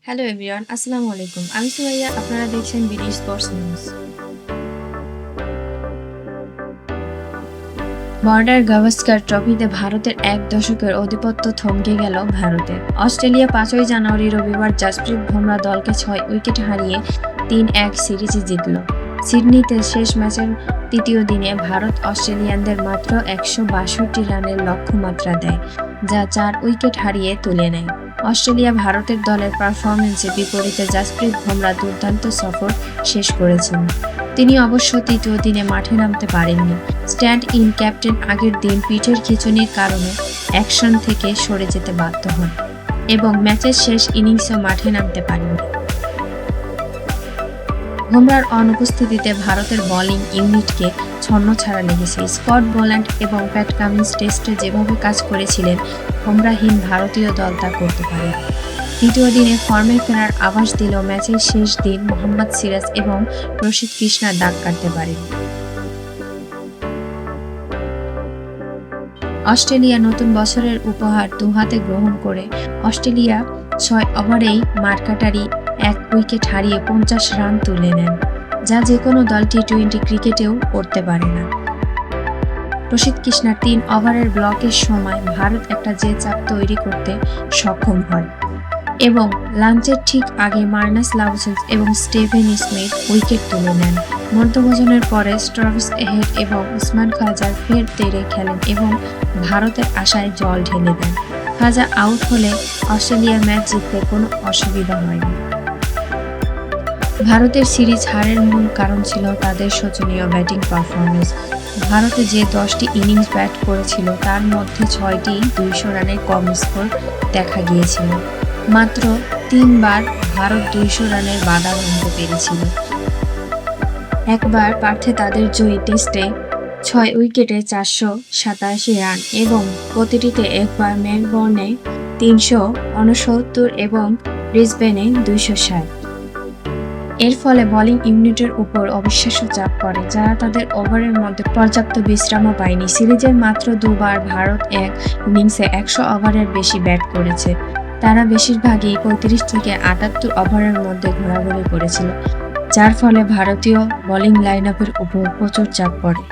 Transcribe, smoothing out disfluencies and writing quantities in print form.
Hello everyone, আসসালামু আলাইকুম। আমি সুমাইয়া, আপনারা দেখছেন BD sports news. Border Gavaskar ট্রফিতে ভারতের এক দশকের আধিপত্য থমকে গেল ভারতের। অস্ট্রেলিয়া 5ই জানুয়ারি রবিবার জাসপ্রীত বুমরাহ দলকে 6 উইকেট হারিয়ে 3-1 সিরিজে জিতল। সিডনিতে শেষ ম্যাচের তৃতীয় দিনে ভারত অস্ট্রেলিয়ানদের মাত্র 162 রানের লক্ষ্যমাত্রা দেয়, যা 4 উইকেট হারিয়ে তুলে নেয়। অস্ট্রেলিয়া ভারতের দলের পারফরম্যান্সে বিপরীতে জাসপ্রীত বুমরাহ দুর্দান্ত সফর শেষ করেছেন। তিনি অবশ্য তৃতীয় দিনে মাঠে নামতে পারেননি। স্ট্যান্ড ইন ক্যাপ্টেন আগের দিন পিঠের খিঁচুনির কারণে অ্যাকশন থেকে সরে যেতে বাধ্য হন এবং ম্যাচের শেষ ইনিংসেও মাঠে নামতে পারেননি। বুমরাহর অনুপস্থিতিতে ভারতের বোলিং ইউনিটকে ছন্নছাড়া লেগেছে। স্কট বোল্যান্ড এবং প্যাট কামিন্স টেস্টে যেভাবে কাজ করেছিলেন, বুমরাহহীন ভারতীয় দল তা করতে পারে। তৃতীয় দিনে ফর্মে ফেরার আভাস দিলেও ম্যাচের শেষ দিন মোহাম্মদ সিরাজ এবং প্রসিদ্ধ কৃষ্ণা দাগ কাটতে পারেন। অস্ট্রেলিয়া নতুন বছরের উপহার দুহাতে গ্রহণ করে অস্ট্রেলিয়া 6 ওভারেই মার্কাটারি 1 উইকেট হারিয়ে 50 রান তুলে নেন, যা যেকোনো দল টি-20 ক্রিকেটেও করতে পারে না। প্রসিদ্ধ কৃষ্ণার 3 ওভারের ব্লকের সময় ভারত একটা যে চাপ তৈরি করতে সক্ষম হয় এবং লাঞ্চের ঠিক আগে মার্নাস লাবুশেন্স এবং স্টিভেন স্মিথ উইকেট তুলে নেন। মধ্যভোজনের পরে স্ট্রাভিস হেড এবং উসমান খাজা ফের তেড়ে খেলেন এবং ভারতের আশায় জল ঢেলে দেন। খাজা আউট হলে অস্ট্রেলিয়া ম্যাচ জিততে কোনো অসুবিধা হয়নি। ভারতের সিরিজ হারের মূল কারণ ছিল তাদের শোচনীয় ব্যাটিং পারফরম্যান্স। ভারতে যে 10টি ইনিংস ব্যাট করেছিল তার মধ্যে 6টি 200 রানের কম স্কোর দেখা গিয়েছিল। মাত্র 3 বার ভারত 200 রানের বাধা ভাঙতে পেরেছিল। একবার পার্থে তাদের জয়ী টেস্টে 6 উইকেটে 487 রান এবং প্রতিটিতে একবার মেলবোর্নে 369 এবং ব্রিসবেনে 260। এর ফলে বোলিং ইউনিটের উপর অবিশ্বাস্য চাপ পড়ে, যারা তাদের ওভারের মধ্যে পর্যাপ্ত বিশ্রামও পায়নি। সিরিজের মাত্র 2 বার ভারত এক ইনিংসে 100 ওভারের বেশি ব্যাট করেছে। তারা বেশিরভাগই 35 থেকে 78 ওভারের মধ্যে ঘোরাঘুরি করেছিল, যার ফলে ভারতীয় বোলিং লাইনআপের উপর প্রচুর চাপ পড়ে।